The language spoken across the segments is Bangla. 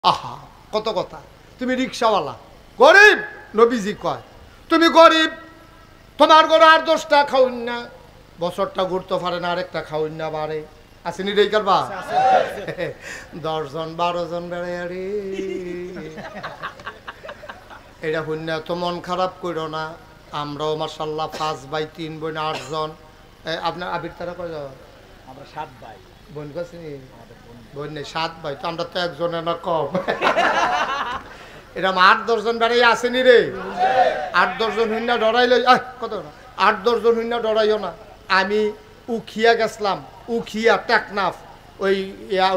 আহা কত কথা। তুমি রিক্সাওয়ালা গরিব, নবীজি কয় তুমি গরিব, তোমার ঘরে আর 10টা খাওন না, বছরটা ঘুরতে পারে না আরেকটা খাওন না বাড়ে আসেনি রে কারবা 10 জন 12 জন বেড়ে আরে এটা হইন না তো মন খারাপ করো না। আমরাও মাশাআল্লাহ 5 ভাই 3 বোন 8 জন। আপনার আবির তারা কয় যাও? আমরা 7 ভাই। বোন কাছে বোন নেই 7 ভাই, তো আমরা তো একজনের না কম। এরকম 8-10 জন বেড়াই আসেনি রে। 8-10 জন হইনা ডরাইলে কত না 8-10 জন হইনা ডরাইও না। আমি উখিয়া গেছিলাম, উখিয়া টেকনাফ, ওই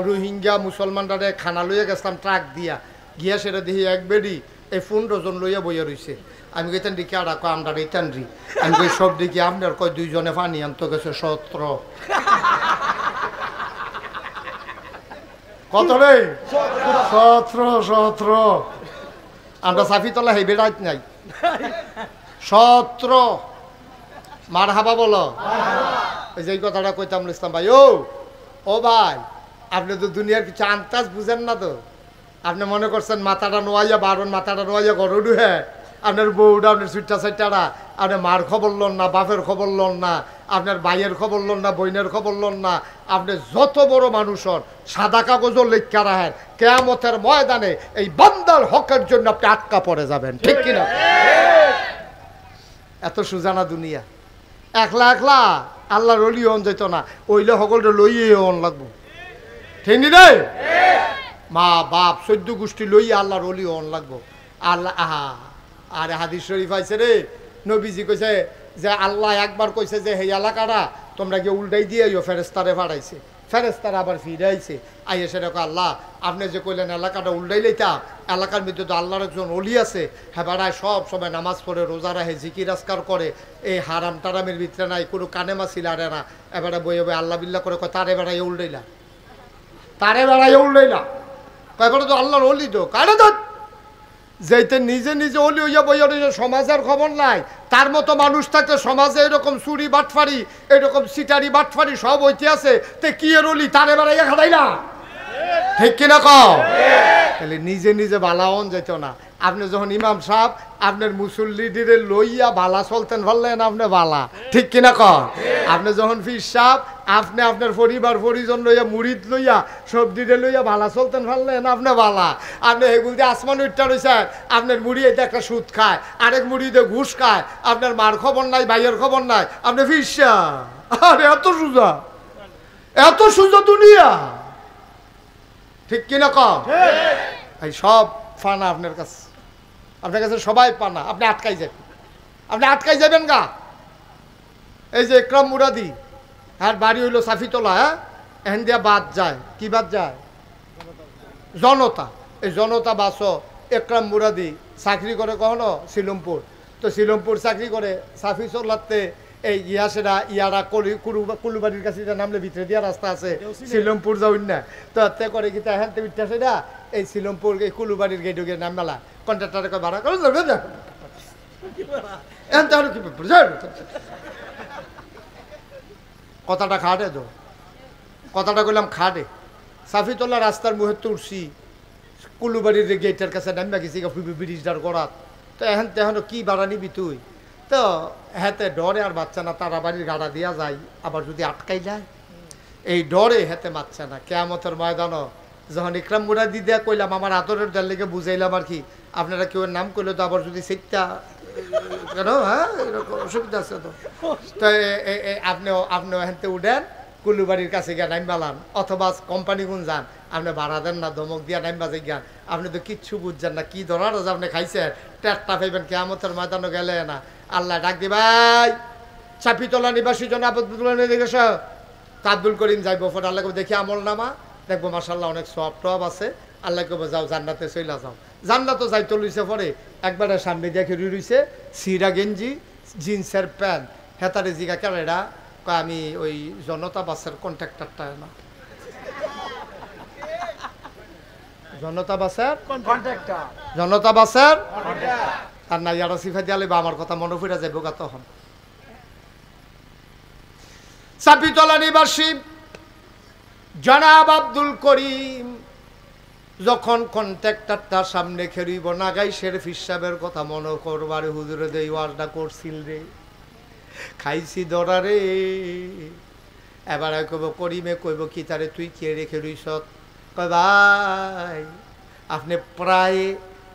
রোহিঙ্গা মুসলমানরা খানা লইয়া গেছিলাম ট্রাক দিয়া, গিয়া সেটা দেখি এক বেডি এই 15 জন লইয়া বইয়া রইছে। আমি কইতাম দিকে আর কয় আমরা রিটার্ন রি, আমি কই সব দিকে আপনার কয় 2 জনে পানি আনতে গেছে 17। কত রে 17 আমরা সাফিতলা হেই বেড়াইত নাই 17। মার হাবা বলো। ওই যে কথাটা কইতাম ইসলাম ভাই, ও ভাই আপনি তো দুনিয়ার কিছু আন্তাজ বুঝেন না তো। আপনি মনে করছেন মাথাটা নোয়াইয়া বারণ মাথাটা নোয়াইয়া গরু হ্যাঁ, আপনার বউটা আপনার সুইটা সাইটারা আপনি মার খবর লন না, বাপের খবর লন না, আপনার ভাইয়ের খবর লন না, বোনের খবর লন না। আপনি যত বড় মানুষ হন সাদা কাগজও লেখা রাখেন, কিয়ামতের ময়দানে এই বান্দার হকের জন্য আপনি আটকা পড়ে যাবেন, ঠিক কিনা? এত সুজানা দুনিয়া। একলা একলা আল্লাহর ওলি হন যেত না, ওইলে সকলটা লইয়ে হন লাগবো, ঠিক নি রে? মা বাপ 14 গোষ্ঠী লইয়া আল্লাহর ওলি হন লাগবো। আল্লাহ আহা আর হাদিস শরীফ আইছে রে, নবীজি কইছে যে আল্লাহ একবার কইছে যে হে এলাকাটা তোমরা গিয়ে উল্টাই দিয়ে ফেরেস্তারে ফাড়াইছে, ফেরেস্তারা আবার ফিরে আইছে, আইয়ে সেটা আল্লাহ আপনি যে কইলেন এলাকাটা উল্টাই লইতা, এলাকার মধ্যে তো আল্লাহর একজন অলি আছে, হ্যাঁ বেড়ায় সব সময় নামাজ পড়ে রোজা রাখে জিকির আজকার করে, এই হারাম টারামের ভিতরে নাই, কোনো কানে মাছি লাড়ে না, এবারে বইয়ে বই আল্লাহ বিল্লাহ করে কয় তারে বেড়াই উল্টাইলা, তারে বেড়াই উল্টাইলা, কয়বারে তো আল্লাহর অলি তো কারে তো যেতে নিজে নিজে অলি হইয়া বইয়া রইছে, সমাজের খবর নাই। তার মতো মানুষ থাকতে সমাজে এরকম চুরি বাটফারি এরকম সিটারি বাটফারি সব হইতে আছে, তে কি এর অলি তারে বেড়াইয়া খাটাইলা, ঠিক কিনা কও? তাহলে নিজে নিজে বালা হন যেত না। আপনি যখন ইমাম সাহেব আপনার মুসল্লিদের লইয়া বালা চলতেন পারলেন আপনি বালা, ঠিক কিনা কও? আপনি যখন ফির সাহেব আপনি আপনার পরিবার পরিজন লইয়া মুড়িদ লইয়া সবজিতে লইয়া বালা চলতেন পারলেন আপনি বালা। আপনি এগুল দিয়ে আসমান উঠটা রয়েছেন, আপনার মুড়ি এতে একটা সুদ খায়, আরেক মুড়িতে ঘুষ খায়, আপনার মার খবর নাই, ভাইয়ের খবর নাই, আপনি ফির সাহেব। আরে এত সুজা দুনিয়া, ঠিক কিনা কম? এই সব ফানা আপনার কাছে, আপনার কাছে সবাই পানা, আপনি আটকাই যাবেন, আপনি আটকাই যাবেন গা। এই যে একরাম মুরাদি আর বাড়ি হইল সাফিতলা, হ্যাঁ এখান দিয়া বাদ যায়, কি বাদ যায়? জনতা। এই জনতা বাসও একরাম মুরাদি চাকরি করে কখনো শিলমপুর, তো শিলমপুর চাকরি করে সাফিতলাতে এই সেটা ইয়ারা কুলুবাড়ির কাছে নামলে ভিতরে দিয়া রাস্তা আছে শিলমপুর যাউন না, তো তে করে কি হ্যাঁ উঠতে সেটা এই শিলমপুর এই কুলুবাড়ির গেটে গিয়ে নাম মেলা কন্ট্রাক্টারে ভাড়া করে কথাটা খাটে তো, কথাটা কইলাম খাটে। সাফিতলা রাস্তার মুহে উঠছি, কুলুবাড়ির গেটের কাছে নামবা গেছি ব্রিজটার করাত, তো এখন তেহন কি ভাড়া নিবি তুই? তো হেতে ডরে আর বাচ্চা না, তারা বাড়ির গাড়া দিয়া যায়, আবার যদি আটকাই যায় এই ডরে হেতে মারছে না। কিয়ামতের ময়দানও যখন ইকরাম মুরাদি দিয়া কইলাম আমার আদরের দল লেগে বুঝাইলাম আর কি, আপনারা কেউ নাম করলে তো আবার যদি সেটা কেন, হ্যাঁ এরকম অসুবিধা আছে তো, তো আপনিও হেনতে উঠেন কুলুবাড়ির কাছে গিয়ে নাম বালান, অথবা কোম্পানি গুণ যান, আপনি ভাড়া দেন না, ধমক দিয়া নাম বাজে জ্ঞান, আপনি তো কিচ্ছু বুঝছেন না, কি ধরার আপনি খাইছেন, টেটটা পাইবেন কিয়ামতের ময়দানও গেলে না। আল্লাহ ডাক দি ভাই চাপিতলা নিবাসী জন আব্দুল দেখেছ তা আব্দুল করিম যাইব ফোন, আল্লাহ দেখি আমল নামা দেখবো মাসাল্লাহ অনেক সব টব আছে, আল্লাহ কবে যাও জান্নাতে চইলা যাও। জান্নাতও যাইতে লইছে পরে একবারে সামনে দেখে রইছে সিরা গেঞ্জি জিন্সের প্যান্ট, হেতারে জিগা কেরা কয় আমি ওই জনতা বাসের কন্ট্রাক্টরটা না, জনতা বাসের জনতা বাসের তার না ইয়ারা সিফা দিয়ালে বা আমার কথা মনে ফিরে যাইব গা। তখন চাপিতলা নিবাসী জনাব আব্দুল করিম যখন কন্ট্রাক্টরটার সামনে খেরিব নাগাই শেরফ হিসাবের কথা মনে করবারে হুজুরে দেই ওয়াজটা করছিল রে খাইছি দরা রে এবারে কইব করিমে কইব কি তারে তুই কে রেখে রইস কয় ভাই আপনি প্রায়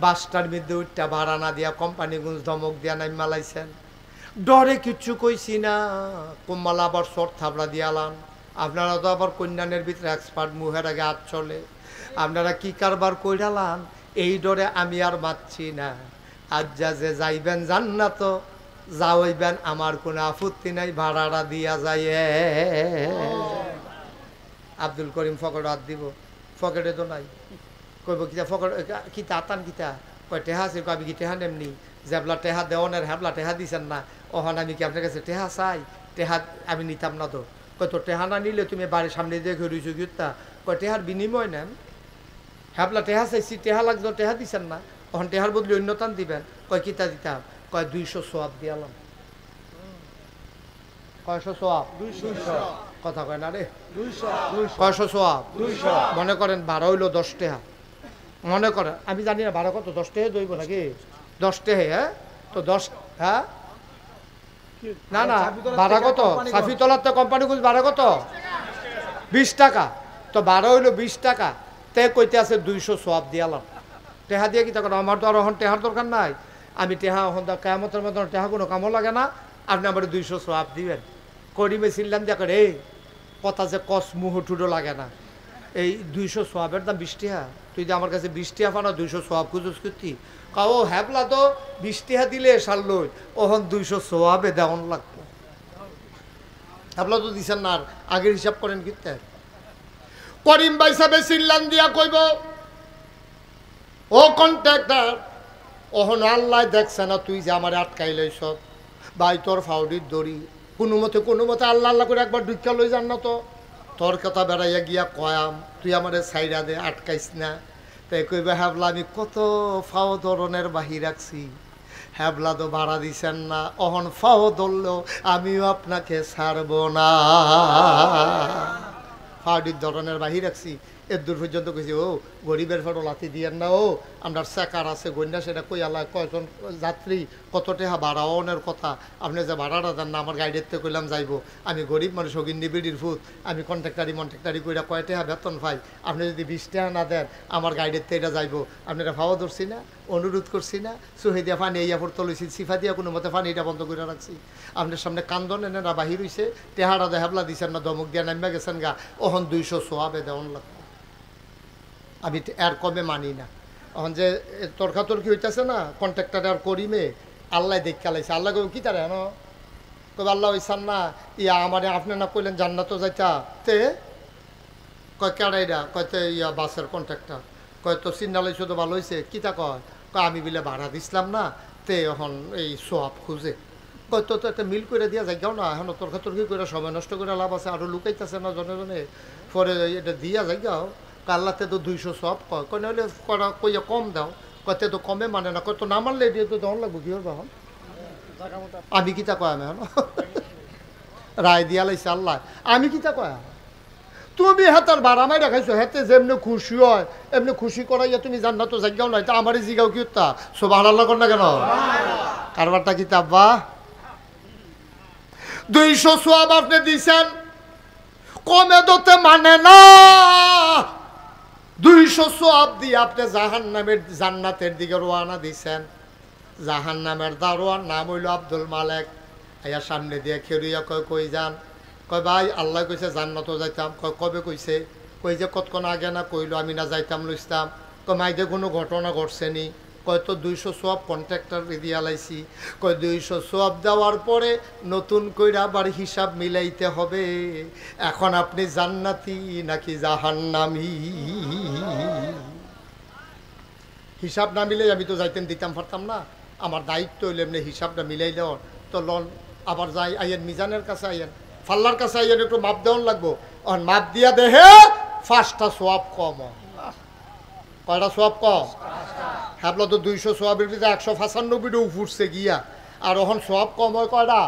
বাসটার মধ্যে উঠটা ভাড়া না দিয়া কোম্পানিগঞ্জ ধমক দিয়া নাই মালাইছেন ডরে কিচ্ছু কইছি না কোম্মালা আবার শর্ট থাবড়া দিয়ালাম আপনারা তো আবার কন্যানের ভিতরে এক্সপার্ট মুহের আগে হাত চলে আপনারা কি কারবার কইরালাম এই ডরে আমি আর মাতছি না আজ যা যে যাইবেন জান্নাত যাওয়াইবেন আমার কোনো আপত্তি নাই ভাড়াটা দিয়া যায় আব্দুল করিম ফকেট হাত দিব ফকেটে তো নাই কইব কিতা ফকেট কিতা আতান কিতা কয় টেহা আছে কবি কি টেহা নেমনি জেবলা টেহা দেওয়ানের হ্যাবলা টেহা দিছেন না ওখান আমি কি আপনার কাছে টেহা চাই টেহা আমি নিতাম না তো কয় তো টেহা না নিলে তুমি বাড়ির সামনে দেখে রইছো গিতা কয় টেহার বিনিময় নেন হ্যাবলা টেহা চাইছি টেহা লাগতো টেহা দিছেন না ওখান টেহার বদলে অন্যতান দিবেন কয় কিতা দিতাম কয় 200 সোয়াব দিয়ালাম 100 সোয়াব 200 কথা কয় না রে 200 সোয়াব 200 মনে করেন ভাড়া হইলো 10 টাকা মনে করেন আমি জানি না ভাড়া কত 10 টাকা দইব নাকি 10 টাকা হ্যাঁ তো 10 হ্যাঁ না না ভাড়া কত সাফিতলার তো কোম্পানিগুলো ভাড়া কত 20 টাকা তো ভাড়া হইলো 20 টাকা তে কইতে আছে 200 সোয়াব দিয়ালাম টেহা দিয়ে কি তখন আমার তো আর এখন টেহার দরকার নাই আমি টেহা এখন কেয়ামতের মতন টেহা কোনো কামও লাগে না আপনি আমার 200 সোয়াব দিবেন করিমে ছিলাম দেখা রে কথা যে কস মুহ টুডো লাগে না এই 200 সোয়াবের দাম 20 টাকা তুই যে আমার কাছে 20 টাকা পানা 200 সোয়াব খুঁজুস করতি কাও হ্যাবলা তো 20 টাকা দিলে সার লই ওহন 200 সোয়াবে দেওয়ান লাগতো হ্যাবলা তো দিছেন না আর আগের হিসাব করেন কিতে করিম ভাই সাহেব সিল্লান দিয়া কইব ও কন্ট্রাক্টর ওহন আল্লাহ দেখছে না তুই যে আমার আটকাই লইছ ভাই তোর ফাউডির দড়ি কোনো মতে আল্লাহ আল্লাহ করে একবার ঢুকা লই যান না তো তোর কথা বেড়াইয়া গিয়া কয়াম তুই আমার সাইডা দে আটকাইস না তাই কইবে হ্যাবলা আমি কত ফাও ধরনের বাহি রাখছি হ্যাবলা তো ভাড়া দিছেন না অহন ফাও ধরলেও আমিও আপনাকে ছাড়ব না ফাউডির ধরনের বাহি রাখছি এর দূর পর্যন্ত কইছি ও গরিবের ফটো লাথি দিয়েন না ও আপনার চেকার আছে গন্যা সেটা কই আল্লাহ কয়জন যাত্রী কত টাকা ভাড়া অনের কথা আপনি যে ভাড়াটা দেন না আমার গাইডের থেকে কইলাম যাইব আমি গরিব মানুষ অগিন্নি বিড়ির ফুট আমি কন্ট্রাক্টারি কইরা কয় টাকা বেতন পাই আপনি যদি 20 টাকা না দেন আমার গাইডের থেকে এটা যাইব আপনারা ভাওয়া ধরছি না অনুরোধ করছি না সুহে দিয়া পানি এই আপর তলছি সিফা দিয়া কোনো মতে পানি এটা বন্ধ করে রাখছি আপনার সামনে কান্দন এনে না বাহির হইছে টেহারা দেহাবলা দিছেন না ধমক দিয়া নামিয়া গেছেন গা ওহন 200 সোয়াবে দেওয়ান লাগতো আমি আর কমে মানি না এখন যে তর্কাতর্কি হইতেছে না কন্ট্রাক্টার আর করিমে আল্লাহ দেখে লাইছে আল্লাহ কই কি তারা না কবে আল্লাহ হইসান না ইয়া আমার আপনি না কইলেন জান্নাতও যাইতা তে কয় কেডাইরা কয়তে ইয়া বাসের কন্ট্রাক্টার কয় তো সিন্নালাই শুধু ভালো হয়েছে কিতা কয় আমি বিলে ভাড়া দিছিলাম না তে এখন এই সোয়াব খুঁজে কয় তো একটা মিল করে দিয়া যাই গাও না এখন তর্কাতর্কি করে সময় নষ্ট করে লাভ আছে আরও লুকাইতেছে না জনে জনে পরে এটা দিয়া যাই গাও কাল্লাতে তো 200 সব কয় কয় নাহলে করা কইয়া কম দাও কয়তে তো কমে মানে না কয় তো না মানলে দিয়ে তো দেওয়ান লাগবো কি হবো আমি কিতা কয় আমি এখন রায় দিয়া লাইছে আল্লাহ আমি কিতা কয় তুমি হাতার ভাড়া মাই রাখাইছো হেতে যেমনি খুশি হয় এমনি খুশি করাইয়া তুমি জান না তো জায়গাও নাই তা আমারই জিগাও কি তা সব আল্লাহ কর না কেন কারবারটা কি তাব্বা 200 সোয়াব আপনি দিছেন কমে দতে মানে না 200 সোয়াব দিয়ে আপনি জাহান্নামের জান্নাতের দিকে রওনা দিছেন জাহান্নামের দারোয়ান নাম হইল আব্দুল মালেক আয়া সামনে দিয়ে খেরুইয়া কয় কই যান কয় ভাই আল্লাহ কইছে জান্নাতও যাইতাম কয় কবে কইছে কই যে কতক্ষণ আগে না কইলো আমি না যাইতাম লইতাম কয় মাইদে কোনো ঘটনা ঘটছেনি কয় তো 200 সোয়াব কন্ট্রাক্টর দিয়া লাইছি কয় 200 সোয়াব দেওয়ার পরে নতুন কইরা আবার হিসাব মিলাইতে হবে এখন আপনি জান্নাতি নাকি জাহান্নামী হিসাব না মিলে আমি তো যাইতেন দিতাম পারতাম না আমার দায়িত্ব হইলে এমনি হিসাবটা মিলাই দেওয়ার তো লন আবার যাই আইয়েন মিজানের কাছে আইয়েন ফাল্লার কাছে আইয়েন একটু মাপ দেওয়ান লাগবো আর মাপ দিয়া দেহে 5টা সোয়াব কম কয়টা সোয়াব কম হ্যাবলা তো 200 সোয়াবের ভিতরে 195টা উফুরছে গিয়া আর ওখান সোয়াব কম হয় কয়টা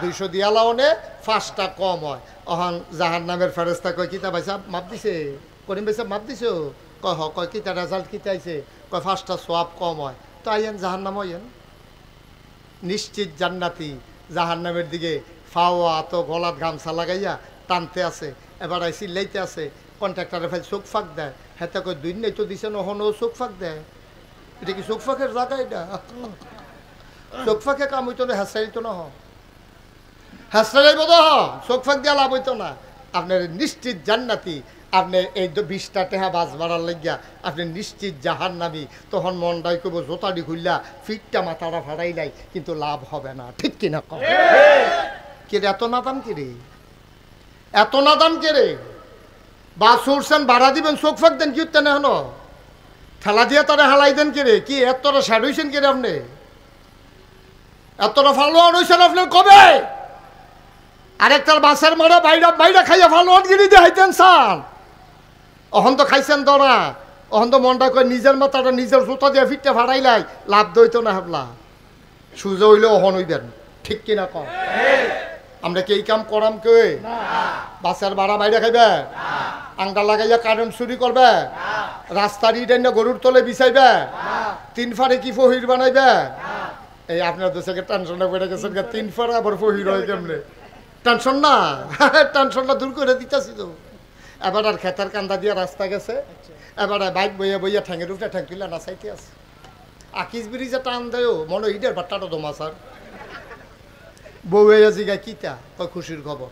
200 দিয়ালাওনে 5টা কম হয় ওখান জাহান্নামের ফেরেস্তা কয় কিতা ভাই সাহেব মাপ দিছে করিম ভাই সাহেব মাপ দিছো কয় হ, কয় কিতা রেজাল্ট কিতা আইছে, কয় 5টা সোয়াব কম হয়, তো আইয়েন জাহান্নাম হইয়েন, নিশ্চিত জান্নাতি। জাহান্নামের দিকে ফাওয়া তো গলাত গামছা লাগাইয়া টানতে আছে, এবার আই চিল্লাইতে আছে, কন্ট্রাক্টারে ফেল চোখ ফাঁক দেয়, হেতে কয় 2 দিন তো দিছে নহন ও চোখ ফাঁক দেয়, এটা কি চোখ ফাঁকের জায়গা? এটা চোখ ফাঁকে কাম হইতো না, হ্যাঁসাইতো না, হ্যাঁসাইব তো চোখ ফাঁক দিয়া লাভ হইতো না। আপনার নিশ্চিত জান্নাতি, আপনি এই 20টা টেহা বাস বাড়ার লাগিয়া আপনি নিশ্চিত জাহান্নামী। তখন মনটাই করবো জোতাডি খুললা ফিটটা মাথাটা ফাড়াইলাই, কিন্তু লাভ হবে না, ঠিক কিনা কম? কে রে এত নাদাম, কে রে এত নাদাম, কে রে? বাস উঠছেন ভাড়া দিবেন, চোখ ফাঁক দেন কি উঠতেন, এখনো ঠেলা দিয়ে তারা হালাই দেন, কে রে? কি এতটা স্যাড হয়েছেন, কে রে আপনি? এতটা ফালোয়ান হয়েছেন আপনার কবে? আরেকটার বাসের মারা বাইরা বাইরা খাইয়া ফালোয়ান গিরি দিয়ে হাইতেন সান, অহন তো খাইছেন দরা, অহন তো মনটা কয় নিজের মাথাটা নিজের জুতা দিয়ে ফিটটা ফাড়াইলাই, লাভ দইতো না হাবলা, সুজা হইলে অহন হইবেন, ঠিক কিনা কম? আমরা কি এই কাম করাম কে? বাসের ভাড়া বাইরে খাইবে, আংটা লাগাইয়া কারেন্ট চুরি করবে, রাস্তার ইট এনে গরুর তলে বিছাইবে, 3 ফারে কি ফহির বানাইবে? এই আপনার তো সেকে টেনশনটা পড়ে গেছেন, 3 ফারে আবার ফহির হয় কেমনে? টেনশন না, টেনশনটা দূর করে দিতেছি তো। এবার আর খেতার কান্দা দিয়া রাস্তা গেছে, এবার বাইক বইয়া বইয়া ঠ্যাঙের উপরে ঠ্যাং তুলে নাচাইতে আছে, আকিস ব্রিজে টান দেয় মনে ইটের বাট্টাটা দমা স্যার। বউয়া জিগায় কিতা, কয় খুশির খবর,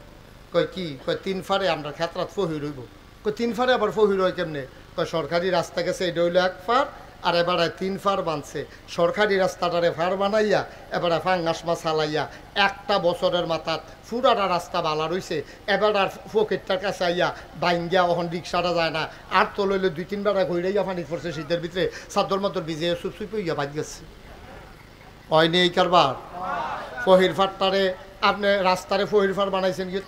কয় কি, কয় 3 ফারে আমরা খেতরাত ফহির হইব, কয় 3 ফারে আবার ফহির হয় কেমনে? কয় সরকারি রাস্তা গেছে, এটা হইলো 1 ফার, আর এবারে 3 ফার বানছে, সরকারি রাস্তাটারে ফার বানাইয়া এবারে ফাঙ্গাস মাছ হালাইয়া 1টা বছরের মাথাত ফুরাটা রাস্তা বালা রইছে, এবার আর পকেটটার কাছে আইয়া বাইঙ্গিয়া ওখান রিক্সাটা যায় না, আর তো লইলে 2-3 বার ঘুরাইয়া পানি পড়ছে শীতের ভিতরে, চাদর মাদর ভিজে সুপসুপ হইয়া বাজ গেছে, হয়নি এই কারবার? ফহির ফাটটারে আপনি রাস্তারে ফহির ফার বানাইছেন কি,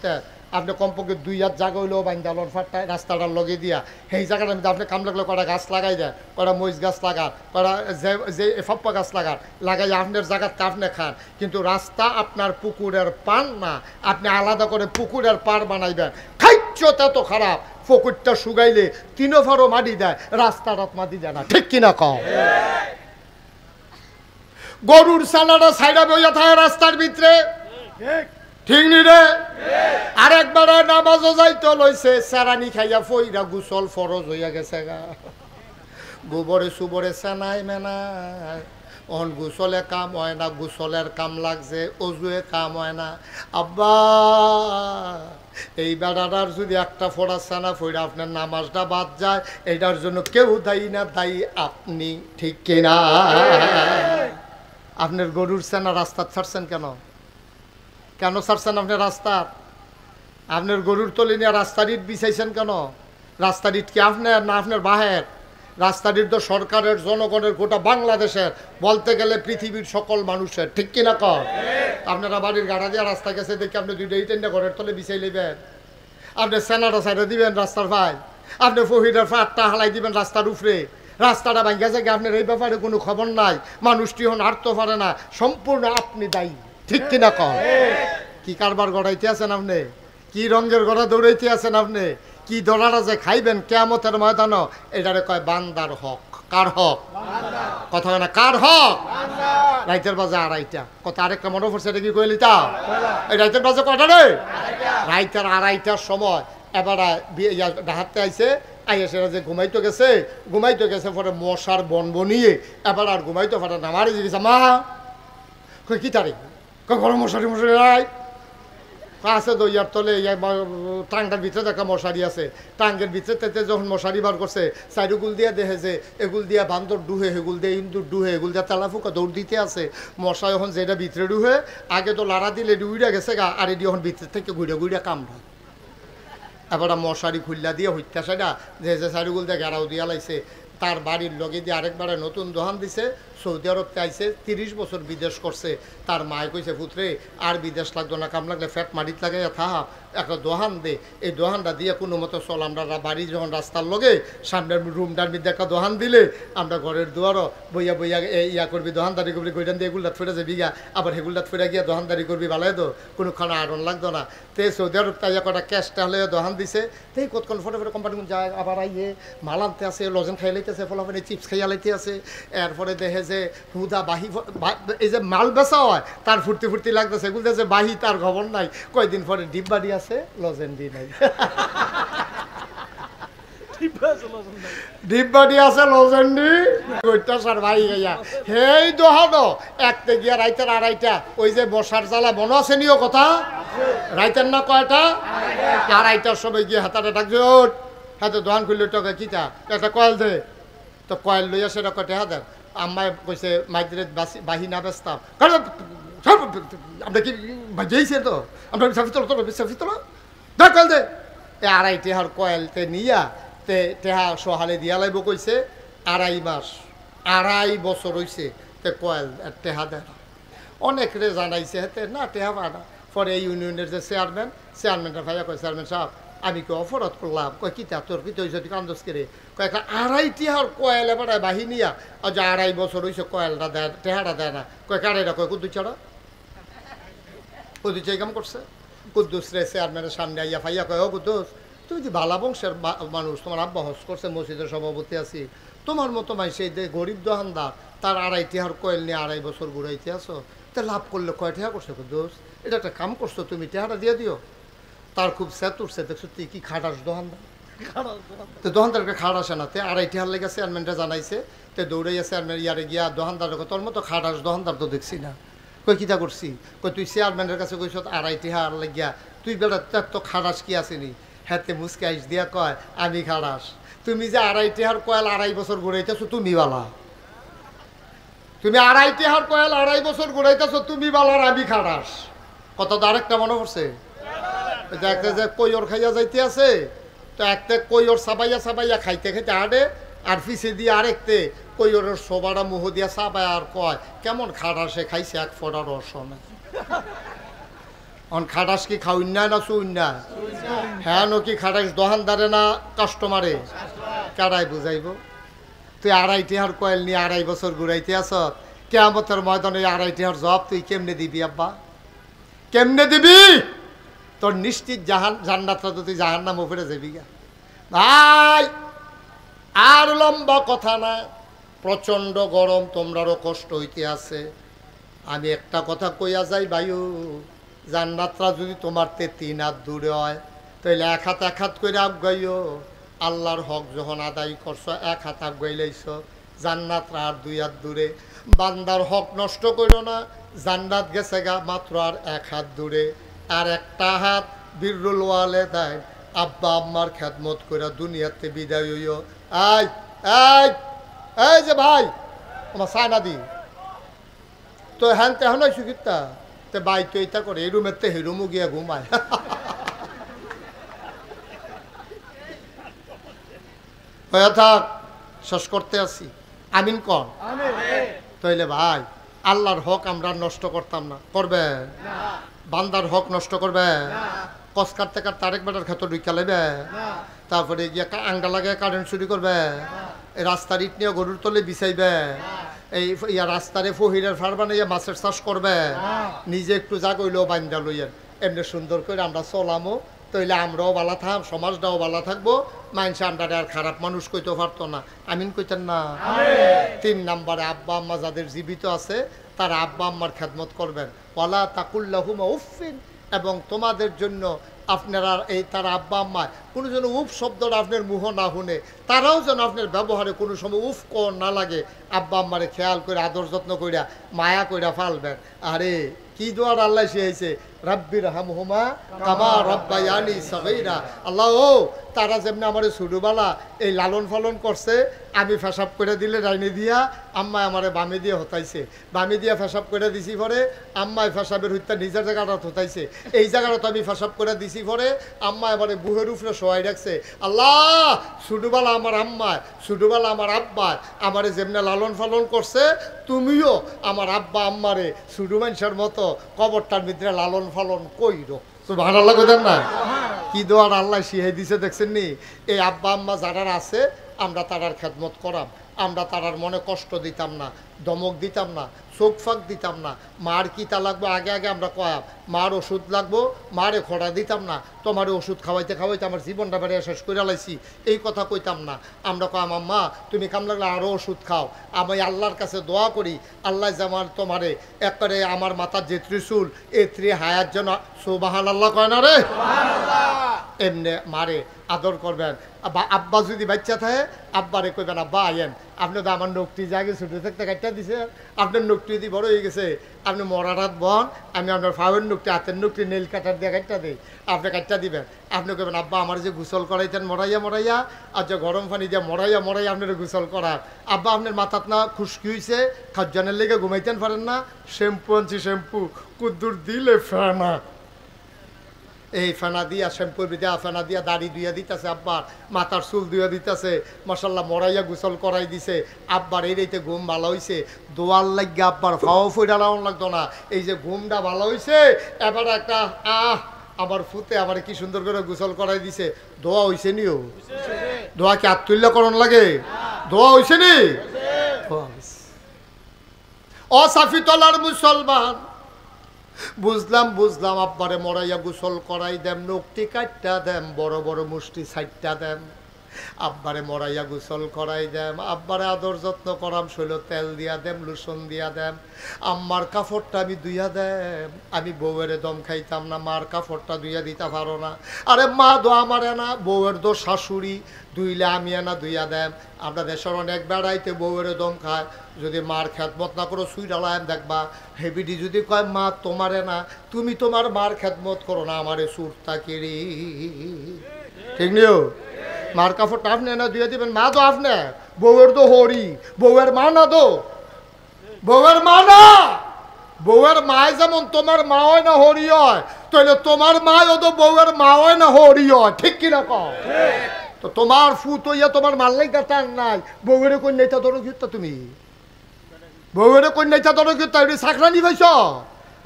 আপনি কমপক্ষে 2 হাত জায়গা হইলেও বাইন্দালন ফাটটায় রাস্তাটার লগে দিয়া সেই জায়গাটার মধ্যে আপনি কাম লাগলে কটা গাছ লাগাই দেয়, কটা মরিচ গাছ লাগান, কটা যে ফাপ্পা গাছ লাগাই আপনার জায়গাতে আপনি খান, কিন্তু রাস্তা আপনার পুকুরের পান না, আপনি আলাদা করে পুকুরের পার বানাইবেন, খাইচ্ছতে তো খারাপ, পুকুরটা শুকাইলে 3 ফারও মাটি দেয়, রাস্তাটা মাটি দেয় না, ঠিক কিনা কও? গরুর ছানাটা সাইডা বইয়া থাকে রাস্তার ভিতরে, ঠিক নি রে? আরেকবার নামাজও যাইতে লইছে, সারানি খাইয়া ফইরা গোসল ফরজ হইয়া গেছে গা, গোবরে সুবরে সেনাই মেনায়, অন গোসলে কাম হয় না, গোসলের কাম লাগছে, অজুয়ে কাম হয় না। আব্বা এই বেড়াটার যদি একটা ফোড়া সেনা ফইরা আপনার নামাজটা বাদ যায়, এটার জন্য কেউ দায়ী না, দায়ী আপনি, ঠিক কিনা? আপনার গরুর সেনা রাস্তা ছাড়ছেন কেন? কেন ছাড়ছেন আপনি রাস্তার? আপনার গরুর তলে নিয়ে রাস্তার ইট বিছাইছেন কেন? রাস্তার ইট কি আপনার না আপনার বাহের? রাস্তার ইট তো সরকারের, জনগণের, গোটা বাংলাদেশের, বলতে গেলে পৃথিবীর সকল মানুষের, ঠিক কিনা কর? আপনারা বাড়ির গাড়া দিয়ে রাস্তা গেছে দেখে আপনি 2টা ইট এনে ঘরের তলে বিছাই লইবেন, আপনি সেনাটা সাইডে দিবেন রাস্তার ভাই, আপনি ফহিরের ফাটটা হালাই দিবেন রাস্তার উপরে, রাস্তাটা ভাঙ্গা যায়, আপনার এই ব্যাপারে কোনো খবর নাই, মানুষটি হন আটতে পারে না, সম্পূর্ণ আপনি দায়ী, ঠিক কিনা কর? কি কারবার গড়াইতে আছেন আপনি? কি রঙের গড়া দৌড়াইতে আছেন আপনি? কি দড়াটা যে খাইবেন কিয়ামতের ময়দান, এটারে কয় বান্দার হক। কার হক? কথা হয় না, কার হক? রাইতের বাজে 2:30, কথা আরেকটা মনে পড়ছে, এটা কি কইলি তা? এই রাইতের বাজে কটা রে? রাইতের 2:30টার সময় এবার ডাহাতে আইছে, আইসেরা যে ঘুমাইতে গেছে পরে মশার বনবনিয়ে এবার আর ঘুমাইতে পারে না, মারি জিজ্ঞেস মা কই কি তারিখ, গরম মশারি নাই আছে দইয়ার তলে, টাঙ্গার ভিতরে দেখা মশারি আছে, টাঙ্গের ভিতরে যখন মশারি বার করছে, চাইরুগুল দিয়া দেখে যে এগুল দিয়া বান্দর ডুহে, হেগুল দিয়ে ইন্দুর ডুহে, এগুল দিয়া তেলাফুকা দৌড় দিতে আছে, মশা এখন যেটা ভিতরে ডুহে, আগে তো লাড়া দিলে উইড়া গেছে গা, আর এটি এখন ভিতর থেকে ঘুরে কামড়া, এবার মশারি খুললা দিয়ে হইতা সাইডা যে চাইরুগুল দিয়ে ঘেরাও দিয়া লাইছে, তার বাড়ির লগে দিয়ে আরেকবারে নতুন দোকান দিছে, সৌদি আরবতে আইছে, 30 বছর বিদেশ করছে, তার মায় কইছে পুত্রে আর বিদেশ লাগতো না, কাম লাগলে ফ্যাট মাটিত লাগাইয়া থাহা, একটা দোহান দে, এই দোহানটা দিয়ে কোনো মতো চল। আমরা বাড়ি যখন রাস্তার লগে সামনের রুমটার মধ্যে একটা দোহান দিলে আমরা ঘরের দুয়ারও বইয়া বইয়া ইয়া করবি, দোহানদারি করবি, গৈটান দিয়ে এগুলাত ফেরে যাবি গা, আবার হেগুলাত ফেরে গিয়া দোহানদারি করবি, ভালো তো কোনোক্ষণ আয়রন লাগতো না। তে সৌদি আরব তাই কটা ক্যাশটা হলে দোহান দিছে, তেই কতক্ষণ ফটো ফটো কোম্পানি যায়, আবার আইয়ে মাল আনতে আসে, লজেন খাই লাইতেছে, ফলাফলে চিপস খাইয়া লাইতে আছে। এরপরে দেখে যে হুদা বাহি, এই যে মাল বেচা হয় তার ফুর্তি ফুর্তি লাগতেছে, এগুলো যে বাহি তার খবর নাই। কয়দিন পরে ডিব্বাডি আছে, লজেন্ডি নাই। ডিব্বাডি আছে, লজেন্ডি কইটা সার ভাই গাইয়া হেই দোহানো একতে গিয়া রাইতের আড়াইটা, ওই যে বসার জ্বালা মনে আছে নিও কথা, রাইতের না কয়টা, আড়াইটার সময় গিয়ে হাতাটা ডাকছে, ওট হাতে দোহান খুললে টাকা কিতা একটা কয়েল দে। তো কয়েল লইয়া সেটা কটে হাজার। আম্মায় কইছে মাইদের বাহি না বেচতাম, আমরা কি বাজিয়েছে তো আমরা সাফি তোলো, তোলো সাফি তোলো দেখ কয়েল দে। এ আড়াই টেহার কয়েলতে নিয়া তে টেহা সহালে দিয়া লাইব কইছে। 2.5 মাস 2.5 বছর হইছে তে কয়েল টেহা দেয় না। অনেক রে জানাইছে হেতে না টেহা পানা। পরে এই ইউনিয়নের যে চেয়ারম্যানটা ভাইয়া কয়, চেয়ারম্যান সাহেব আমি কি অপরাধ করলাম? কয় কিতা তোর কি হয়েছে, তুই কান্দোস করে? কয় 2.5 টিহার কয়েল এবার বাহিনিয়া আর যে 2.5 বছর হয়েছে কয়েলটা দেয়, টেহাটা দেয় না। কয় কারেরা কয় কুদ্দুস ছাড়া, কুদ্দুস এই কাম করছে। কুদ্দুস রে চেয়ারম্যানের সামনে আইয়া ভাইয়া কয়, ও কুদ্দুস তুমি যে বালা বংশের মানুষ, তোমার আব্বা হজ করছে, মসজিদের সভাপতি আছি, তোমার মতো মাই সেই গরিব দোকানদার তার 2.5 টিহার কয়েল নিয়ে 2.5 বছর ঘুরাইতে আসো, তা লাভ করলে কয় টেহা করছে কুদ্দুস? এটা একটা কাম করছো তুমি, টেহাটা দিয়ে দিও। তার খুব স্যাত উঠছে, দেখছো তুই কি খাটাস দোকানদার, তো দোকানদারকে খাট আসে না। তে 2.5 টিহার লেগে চেয়ারম্যানটা জানাইছে, তে দৌড়াইয়া চেয়ারম্যান ইয়ারে গিয়া দোকানদার তোর মতো খাটাস দোকানদার তো দেখছি না। কই কিতা করছি? কই তুই চেয়ারম্যানের কাছে কইস 2.5 টিহার লেগিয়া, তুই বেটা তার তো খাটাস কি আসেনি? হাতে মুসকে আইস দিয়া কয় আমি খাটাস। তুমি যে 2.5 টিহার কয়েল 2.5 বছর ঘুরাইতেছো তুমি বালা, তুমি 2.5 টিহার কয়েল 2.5 বছর ঘুরাইতেছো তুমি বালার, আমি খাটাস। কত তো আরেকটা মনে পড়ছে, একটা যে কৈর খাইয়া যাইতে আছে, তো একটা কৈর সাবাইয়া সাবাইয়া খাইতে খাইতে আড়ে, আর পিছিয়ে দিয়ে আরেকতে কৈরের সবাটা মুহ দিয়া সাবাই আর কয় কেমন খাটাসে খাইছে, এক ফোটা রস নাই। খাটাস কি খাউন না না শুন না? হ্যাঁ কি খাটাস দোকানদারে না কাস্টমারে? কারাই বুঝাইব? তুই 2.5 টিহার কয়েল নিয়ে 2.5 বছর ঘুরাইতে আস, কিয়ামতের ময়দানে 2.5 টিহার জবাব তুই কেমনে দিবি আব্বা, কেমনে দিবি? তোর নিশ্চিত জান্নাতটা তো তুই জাহান্নামে ফিরে যাবি গা। ভাই আর লম্বা কথা না, প্রচণ্ড গরম, তোমরারও কষ্ট হইতে আছে। আমি একটা কথা কইয়া যাই বায়ু, জান্নাতটা যদি তোমার 3 হাত দূরে হয় তাহলে 1 হাত 1 হাত করে আগাইও। আল্লাহর হক যখন আদায় করছো 1 হাত আগাইলাইছ, জান্নাতটা আর 2 হাত দূরে। বান্দার হক নষ্ট করো না, জান্নাত গেছে গা মাত্র আর 1 হাত দূরে। আর একটা হাত বিররুল ওয়ালিদাইন, আব্বা আম্মার খেদমত করে দুনিয়াতে বিদায় হইও। এই যে ভাই আমার সায়না দি তো হ্যান তেহন সুখিতা তে বাই তো এইটা করে, এই রুমের তে হেরুমু গিয়া ঘুমায়। হয়ে থাক, শেষ করতে আসি, আমিন কর। তাইলে ভাই আল্লাহর হক আমরা নষ্ট করতাম না, করবে? বান্দার হক নষ্ট করবে? কস কাটতে কাটতে আরেক বেটার ক্ষেত্র ঢুকা লাইবে, তারপরে গিয়া আঙ্গা লাগে কারেন্ট চুরি করবে, রাস্তার ইট নিয়ে গরুর তলে বিছাইবে, এই রাস্তারে ফহিরের ফার বানাইয়া মাছের চাষ করবে, নিজে একটু জাগইলেও বান্দা লইয়েন। এমনি সুন্দর করে আমরা চলামো, তাইলে আমরাও ভালো থাক, সমাজটাও ভালো থাকবো, মানুষ আমরা আর খারাপ মানুষ কইতে পারতো না। আমিন কইতেন না? 3 নম্বরে আব্বা আম্মা যাদের জীবিত আছে তারা আব্বা আম্মার খেদমত করবেন। ওয়ালা তাকুল্লাহুমা উফিন, এবং তোমাদের জন্য আপনারা এই তারা আব্বা আম্মা কোনো যেন উফ শব্দটা আপনার মুহ না শুনে, তারাও যেন আপনার ব্যবহারে কোনো সময় উফ কর না লাগে। আব্বা আম্মারে খেয়াল করে আদর যত্ন কইরা মায়া কইরা ফালবেন। আরে কি দোয়ার আল্লাহ শিখাইছে, রাব্বির হামহুমা কামা রাব্বায়ানি সাগীরা। আল্লাহ ও তারা যেমনি আমার ছোটবেলা এই লালন পালন করছে, আমি ফেসাব করে দিলে ডাইনে দিয়া আম্মায় আমারে বামে দিয়ে হতাইছে, বামে দিয়া ফেসাব করে দিছি পরে আম্মায় ফেসাবের হত্যা নিজের জায়গাটা হতাইছে, এই জায়গাটা আমি ফেসাব করে দিছি পরে আম্মা এবারে বুহের উপরে সহায় রাখছে। আল্লাহ ছোটবেলা আমার আম্মায়, ছোটবেলা আমার আব্বায় আমারে যেমনি লালন পালন করছে, তুমিও আমার আব্বা আম্মারে ছোট মানুষের মতো কবরটার ভিতরে লালন পালন কইরো। সুবহানাল্লাহ কইতেন না? কি দোয়ার আল্লাহ শিখাই দিছে দেখছেন নি? এই আব্বা আম্মা যারা আছে আমরা তারার খেদমত করাম, আমরা তারার মনে কষ্ট দিতাম না, দমক দিতাম না, চোখ ফাঁক দিতাম না। মার কিতা লাগবো আগে আগে আমরা কয়াম, মার ওষুধ লাগবো মারে খোড়া দিতাম না, তোমার ওষুধ খাওয়াইতে খাওয়াইতে আমার জীবনটা বেড়ে শেষ করে লাইছি এই কথা কইতাম না। আমরা কয়াম আম্মা তুমি কাম লাগলে আরও ওষুধ খাও, আমি আল্লাহর কাছে দোয়া করি আল্লাহ যেমন তোমারে একবারে আমার মাথার যে ত্রিশূল এ হায়াত যেন সুবহানাল্লাহ কয় না রে, এমনি মারে আদর করবেন। আব্বা যদি বাচ্চা থাকে আব্বারে কইবেন আব্বা আইয়েন, আপনি তো আমার নখটি জাগে ছোটো থাকতে কাটটা দিছে, আপনার নখটি যদি বড় হয়ে গেছে আপনি মরারাত বন, আমি আপনার ফাওয়ের নখটি হাতের নখটি নেল কাটার দিয়ে কাটটা দিই, আপনি কাটটা দিবেন। আপনি কইবেন আব্বা আমার যে গোসল করাইতেন মরাইয়া মরাইয়া আর যে গরম পানি দিয়ে মরাইয়া মরাইয়া আপনার গোসল করার, আব্বা আপনার মাথাত না খুশকি হয়েছে খাজ্জানের লেগে ঘুমাইতেন পারেন না, শ্যাম্পু আনছি শ্যাম্পু কুদ্দুর দিলে ফেনা, এই ফেনা দিয়া শ্যাম্পুর দিয়া ফেনা দিয়া দাড়ি ধুইয়া দিতেছে, আব্বার মাথার চুল ধুইয়া দিতেছে, মাশাল্লাহ মরাইয়া গোসল করাই দিছে। আব্বার এই রেতে ঘুম ভালো হয়েছে, দোয়ার লাগিয়ে আব্বার ফাও ফুইডা লাউন লাগতো না, এই যে ঘুমটা ভালো হয়েছে এবার একটা আবার ফুতে আবার কি সুন্দর করে গোসল করাই দিছে। দোয়া হয়েছে নিও, দোয়া কি আত্মুল্য করণ লাগে, দোয়া হয়েছে নি অসাফি তলার মুসলমান। বুঝলাম বুঝলাম আব্বারে মরাইয়া গোসল করাই দেম, নখটি কাটটা দেম, বড় বড় মুষ্টি সাইটটা দেম, আব্বারে মরাইয়া গোসল করাই দেম, আব্বারে আদর যত্ন করাম, শৈল তেল দিয়া দেম, লোশন দিয়া দেম, আম্মার কাপড়টা আমি ধুইয়া দেম। আমি বউয়ের দম খাইতাম না, মার কাপড়টা ধুইয়া দিতে পারো না, আরে মা দো আমার না, বউয়ের দো শাশুড়ি ধুইলে আমি না ধুইয়া দেম। আমরা দেশের অনেক বেড়াইতে বউয়ের দম খায়, যদি মার খেদমত না করো সুই ডালায় দেখবা হেবিডি যদি কয় মা তোমারে না, তুমি তোমার মার খেদমত করো না, আমারে সুরতা কেড়ি, ঠিক নিও। মার কাপড়টা আপনি না দিয়ে দিবেন, মা তো আপনি বউয়ের তো হরি, বউয়ের মা না তো, বউয়ের মা না, বউয়ের মায় যেমন তোমার মা হয় না হরি হয়, তাহলে তোমার মাও তো বউয়ের মা হয় না হরি হয়, ঠিক কিনা কও? তো তোমার ফুত হইয়া তোমার মাল্লাই টান নাই, বউয়ের কন্যাটা ধরো ঘিরতা, তুমি বউয়ের কন্যাটা ধরো ঘিরতা, এটি চাকরানি পাইছ,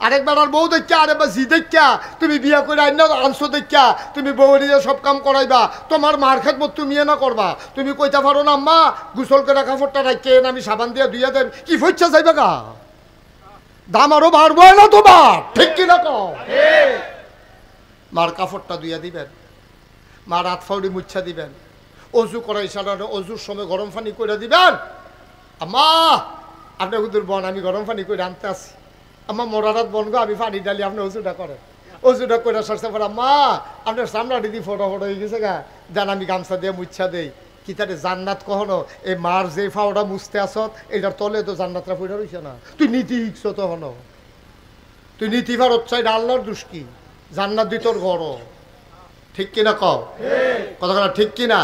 আরেকবার আর বউ দেখা আরেকবার জি দেখা তুমি বিয়া করে আনছো দেখা তুমি বউয়ের সব কাম করাইবা, তোমার মার খেদমত তুমি না করবা। তুমি কইতে পারো না মা গোসল করে কাপড়টা রাখে আমি সাবান দিয়ে ধুইয়া দেন, কি ফইচ্ছা যাইবা গা, দাম আরো বাড়বো না তোমার, ঠিক কিনা কও? মার কাপড়টা ধুইয়া দিবেন, মার হাত ফাউডি মুচ্ছা দিবেন, অজু করাই সাধারণ অজুর সময় গরম পানি করে দিবেন। আম্মা আপনার হুদুর বন আমি গরম পানি করে আনতে আসি, আমার মরারাত বনগো আমি পানি ডালি, আপনি অজুটা করেন, অজুটা করে সরষে পরে মা আপনার সামলাটি দিয়ে ফটো ফটো হয়ে গেছে গা, জান আমি গামছা দিয়ে মুচ্ছা দেই। কি তারে জান্নাত কখনো এই মার যে ফাওটা মুছতে আসত এটার তলে তো জান্নাতরা ফুটা রয়েছে না, তুই নীতি শিখছ তখন, তুই নীতি ভারত চাই আল্লাহর দুষ্কি, জান্নাত দি তোর ঘর, ঠিক কিনা কও কথা ঠিক কিনা?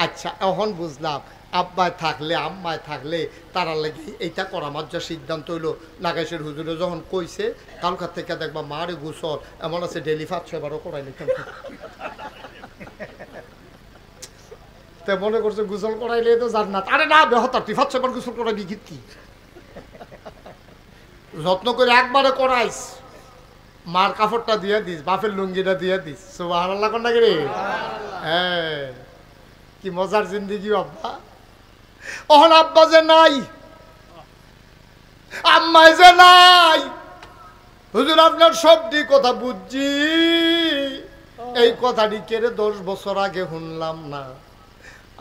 আচ্ছা এখন বুঝলাম আব্বায় থাকলে আম্মায় থাকলে তারা লেগে এইটা করা আমার যা সিদ্ধান্ত হইলো। নাগেশের হুজুরে যখন কইছে কালকার থেকে দেখবা মারে গোসল এমন আছে ডেলি 5-6 করাই লিখতাম, তে মনে করছে গোসল করাইলে তো জান্নাত, আরে না বেহতার তুই 5-6 গোসল করাবি কি, যত্ন করে একবারে করাইস, মার কাপড়টা দিয়ে দিস, বাপের লুঙ্গিটা দিয়ে দিস, সুবহানাল্লাহ কোন নাকি রে? হ্যাঁ কি মজার জিন্দিগি আব্বা। ওহন আব্বা যে নাই, আম্মাই যে নাই, হুজুর আপনার সবটি কথা বুঝছি, এই কথাটি কেড়ে 10 বছর আগে শুনলাম না,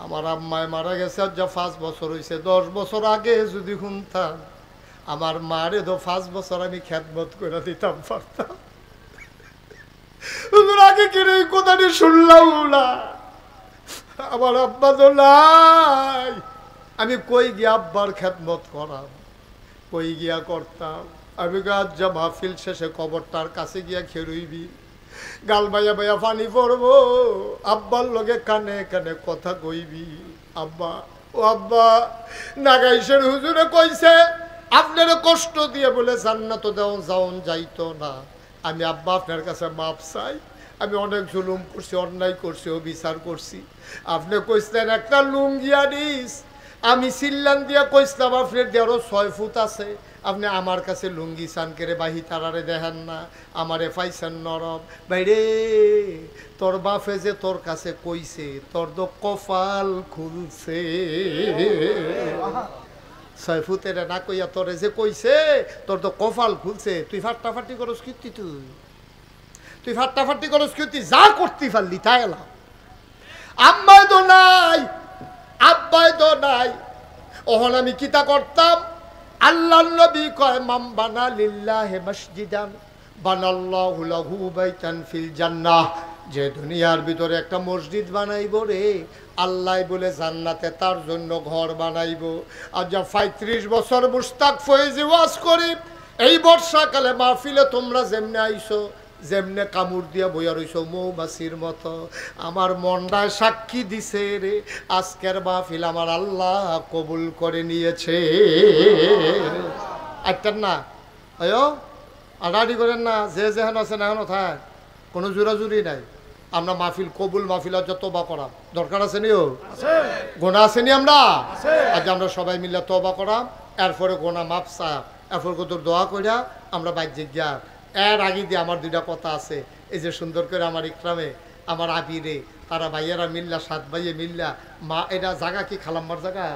আমার আম্মায় মারা গেছে আজ 5 বছর হয়েছে, 10 বছর আগে যদি শুনতাম আমার মারে তো 5 বছর আমি খেদমত করে দিতাম পারতাম, হুজুর আগে কেড়ে এই কথাটি শুনলাম না, আমার আব্বা তো নাই, আমি কই গিয়া আব্বার খেদমত করাম, কই গিয়া করতাম, আমি গাছ যা মাহফিল শেষে কবরটার কাছে গিয়া খেরুইবি, গাল বাইয়া বাইয়া পানি পড়বো, আব্বার লগে কানে কানে কথা কইবি, আব্বা ও আব্বা নাগাইশের হুজুরে কইছে আপনার কষ্ট দিয়ে বলে জান্নাত দেওয়া যাওন যাইতো না, আমি আব্বা আপনার কাছে মাপ চাই, আমি অনেক জুলুম করছি, অন্যায় করছি, অবিচার করছি, আপনি কইছেন একটা লুঙ্গি আনিস, আমি সিল্লান দিয়া কইসলাম আপনার দেওয়ারও 6 ফুট আছে, আপনি আমার কাছে লুঙ্গি সান করে বাহি তারারে দেখেন না, আমারে পাইছেন নরম। বাইরে তোর বাপে যে তোর কাছে কইছে তোর তো কপাল খুলছে। 6 ফুটের না কইয়া তোরে যে কইছে তোর তো কপাল খুলছে। তুই ফাটাফাটি করস কীর্তি, তুই ফাটাফাটি করস কীর্তি, যা করতে পারলি তাই এলাম। আম্মাই তো নাই, আব্বাই তো নাই, ওহন আমি কিতা করতাম? আল্লাহর নবী কয় মান বানা লিল্লাহি মসজিদান বানাল্লাহু লাহু বাইতান ফিল জান্নাহ। যে দুনিয়ার ভিতরে একটা মসজিদ বানাইব রে, আল্লাহ বলে জান্নাতে তার জন্য ঘর বানাইব। আর যা 35 বছর মুস্তাক ফয়েজি ওয়াজ করি, এই বর্ষাকালে মাহফিলে তোমরা যেমনে আইছো, যেমনে কামড় দিয়া বইয়া রইছ মৌমাছির মতো, আমার মনটায় সাক্ষী দিছে রে, আজকের মাহফিল আমার আল্লাহ কবুল করে নিয়েছে। আইতেন না আয়ো আড়াআড়ি করেন না, যে যেহেন আছেন এখন থাক, কোনো জোরাজুরি নাই। আমরা মাহফিল কবুল, মাহফিল তওবা করা দরকার আছে নিও, গোনা আছে নি আমরা, আজ আমরা সবাই মিলে তওবা করাম, এরপরে গোনা মাপ চা, এরপর কত দোয়া কইরা আমরা বাহ্যিক গিয়া। এর আগে দিয়ে আমার 2টা কথা আছে। এই যে সুন্দর করে আমার ইকরামে আমার আবিরে তারা ভাইয়েরা মিল্লা, 7 ভাইয়ে মিল্লা, মা এটা জায়গা কি খালাম্মার জায়গা,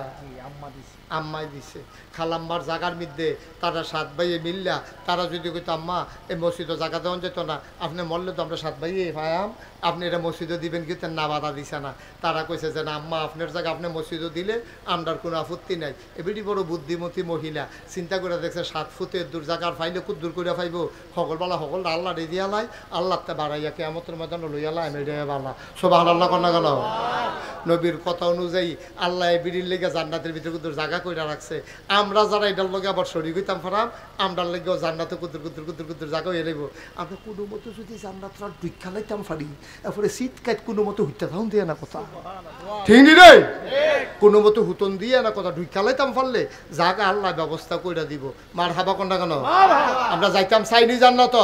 আম্মাই দিছে খালাম্মার জায়গার মধ্যে তারা 7 ভাইয়ে মিল্লা, তারা যদি কইতো আম্মা এই মসজিদে জায়গা দেওয়া যেত না, আপনি মরলে তো আমরা 7 ভাইয়ে পায়াম, আপনি এটা মসজিদে দিবেন কিন্তু না, বাধা দিছে না। তারা কইছে যে না আম্মা আপনার জায়গা আপনি মসজিদে দিলে আমরার কোনো আপত্তি নাই। এবিটি বড় বুদ্ধিমতী মহিলা চিন্তা করে দেখছে 7 ফুটের দূর জায়গার ফাইলে খুব দূর করে ফাইব, সকলবেলা সকল আল্লাহ রেদিয়া লাই, আল্লাহতে বাড়াইয়া কেয়ামতের ময়দানে লইয়া লাই, আমি রে বালা সুবহানাল্লাহ কন্যা গেল। নবীর কথা অনুযায়ী আল্লাহ বিড়ির লেগে জান্নাতের ভিতরে কুদুর জায়গা কইরা রাখছে। আমরা যারা এটার লগে আবার শরীর হইতাম ফারাম, আমরার লেগেও জান্নাতে কুদুর কুদুর কুদুর কুদুর জায়গা হয়ে যাইব। আমরা কোনো মতো যদি জান্নাতরা দুইখা লাইতাম পারি, এরপরে শীত কাট কোনো মতো হইতে থাকুন দিয়ে না কথা, ঠিক নি রে, কোনো মতো হুতন দিয়ে না কথা, দুইখা লাইতাম পারলে জায়গা আল্লাহ ব্যবস্থা কইরা দিব। মার হাবা কন্যা কেন আমরা যাইতাম চাইনি জান্নাত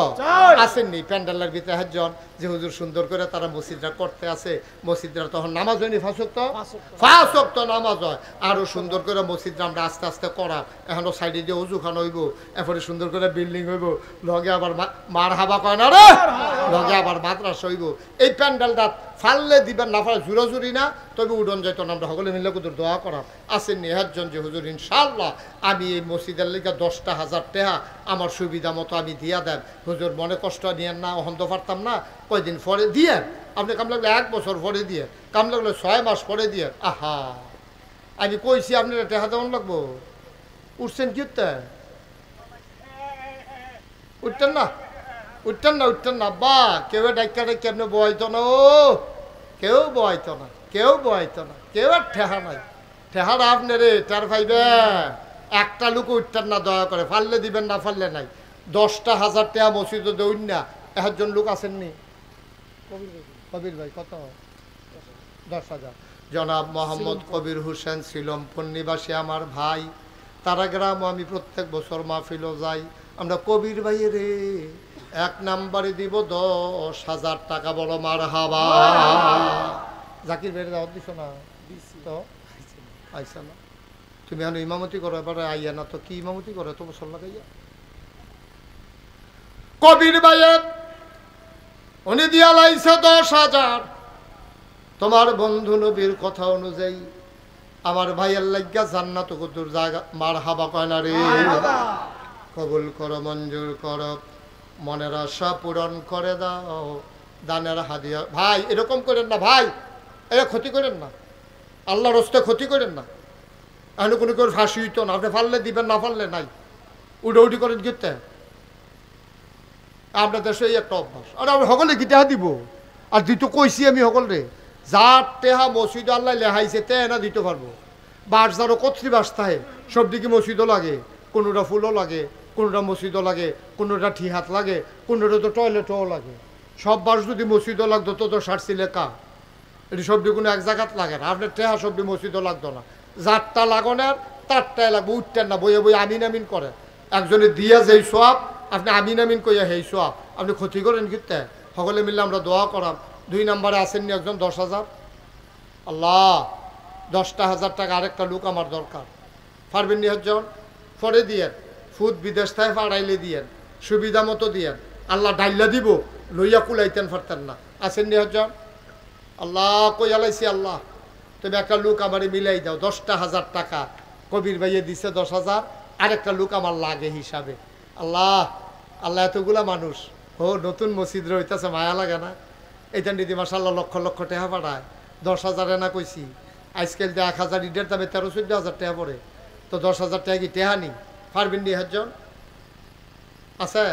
আসেননি। প্যান্ডেলের ভিতরে একজন যে হুজুর সুন্দর করে তারা মসজিদটা করতে আছে, মসজিদটা তখন নামাজ হয়নি 5 ওয়াক্ত নামাজ হয়, আরো সুন্দর করে মসজিদটা আমরা আস্তে আস্তে করা, এখনো সাইডে দিয়ে উজুখান হইব, এরপরে সুন্দর করে বিল্ডিং হইব, লগে আবার মার হাবা কয় না রে, লগে আবার মাদ্রাসা হইব। এই প্যান্ডেলটা ফাললে দিবেন না ফালে জুরাজুরি না, তবে উডন যাইত না। আমরা সকলে মিলে কুদুর দোয়া করা আসেননি একজন যে হুজুর ইনশাআল্লাহ আমি এই মসজিদের লিগে 10,000 টাকা আমার সুবিধা মতো আমি দিয়া দেন, হুজুর মনে কষ্ট নিয়েন না, অহন্ত পারতাম না, কয়দিন পরে দিয়ে আপনি কাম লাগলে 1 বছর পরে দিয়ে, কাম লাগলে 6 মাস পরে দিয়ে। আহা আমি কইছি আপনার টাকা দেওয়ান লাগবো, উঠছেন কি উঠতেন না, উঠতেন না, উঠতেন না, বা কেউ ডাক্তারে কেমনে বইতো না, ও কেউ বইতো না, কেউ বইতো না, কেউ আর ঠেহা নাই, ঠেহার আপনি রে টের পাইবে। একটা লোক উঠতেন না, দয়া করে ফাললে দিবেন না, ফাললে নাই। 10,000 টাকা মসজিদে দেউন না, একজন লোক আসেননি কবির ভাই, কত 10,000। জনাব মোহাম্মদ কবির হোসেন শ্রীলম্পন নিবাসী আমার ভাই, তারা গ্রাম আমি প্রত্যেক বছর মাহফিলও যাই। আমরা কবির ভাইয়ে রে 1 নম্বরে দিব 10,000 টাকা, বলো মার হাবা। জাকির ভাইয়ের দাওয়াত দিছো না? তো আইসা না, তুমি এখন ইমামতি করো, এবারে আইয়া না তো কি ইমামতি করো তো বছর লাগাইয়া। কবির ভাইয়ের উনি দিয়া লাইছে 10,000। তোমার বন্ধু নবীর কথা অনুযায়ী আমার ভাইয়ের লাগিয়া জান্নাত কুদুর জায়গা, মার হাবা কয় না রে, কবুল করো, মঞ্জুর করো, মনের আশা পূরণ করে দাও, দানের হাদিয়া। ভাই এরকম করেন না ভাই, এরা ক্ষতি করেন না, আল্লাহর হস্তে ক্ষতি করেন না। এখন কোনো কেউ ফাঁসি হইতো না, আপনি ফাললে দিবেন, না ফাললে নাই, উডি করেন গিতে। আমরা দেশে এই একটা অভ্যাস, আর আমি সকলে কি টেহা দিব, আর দিতে কইছি আমি সকলে যার টেহা মসজিদ আল্লাহ লেহাইছে তে না দিতে পারবো। বাস যারও কত্রি বাস থাকে, সব দিকে মসজিদও লাগে, কোনোটা ফুলও লাগে, কোনোটা মসজিদও লাগে, কোনোটা ঠিহাত লাগে, কোনোটা তো টয়লেটও লাগে। সব বাস যদি মসজিদও লাগতো তো সারছিলে কা, এটি সবটি কোনো এক জায়গাত লাগে না। আপনার টেহা সবটি মসজিদও লাগতো না, যারটা লাগনের তারটাই লাগবে, উঠতেন না, বইয়ে বইয়ে আমিন আমিন করে। একজনে দিয়া যেই সোয়াব আপনি আমিন আমিন কইয়া সেই সোয়াব, আপনি ক্ষতি করেন কিতে। সকলে মিলে আমরা দোয়া করাম। 2 নম্বরে আসেননি একজন 10,000। আল্লাহ 10,000 টাকা আরেকটা লোক আমার দরকার, পারবেন নি হজন? পরে দিয়েন, ফুদ বিদেশ থেকে পাড়াইলে দিয়েন, সুবিধা মতো দিয়েন, আল্লাহ ডাইলা দিব, লইয়া কুলাইতেন পারতেন না। আছেন নি হজন? আল্লাহ কই আলাইছি আল্লাহ, তুমি একটা লোক আমারে মিলাই দাও, 10,000 টাকা কবির ভাইয়ে দিছে 10,000, আরেকটা লোক আমার লাগে হিসাবে। আল্লাহ আল্লাহ এতগুলা মানুষ, ও নতুন মসজিদ রইতেছে, মায়া লাগে না? এইটা নিদি মাসাল্লাহ লক্ষ লক্ষ টাকা পাঠায়, 10,000 না কইছি, আজকাল তো 1,000 ইটের দামে 13-14,000 টাকা পড়ে, তো 10,000 টাকা কি টেহা নি? পারবেন নি একজন? আছে?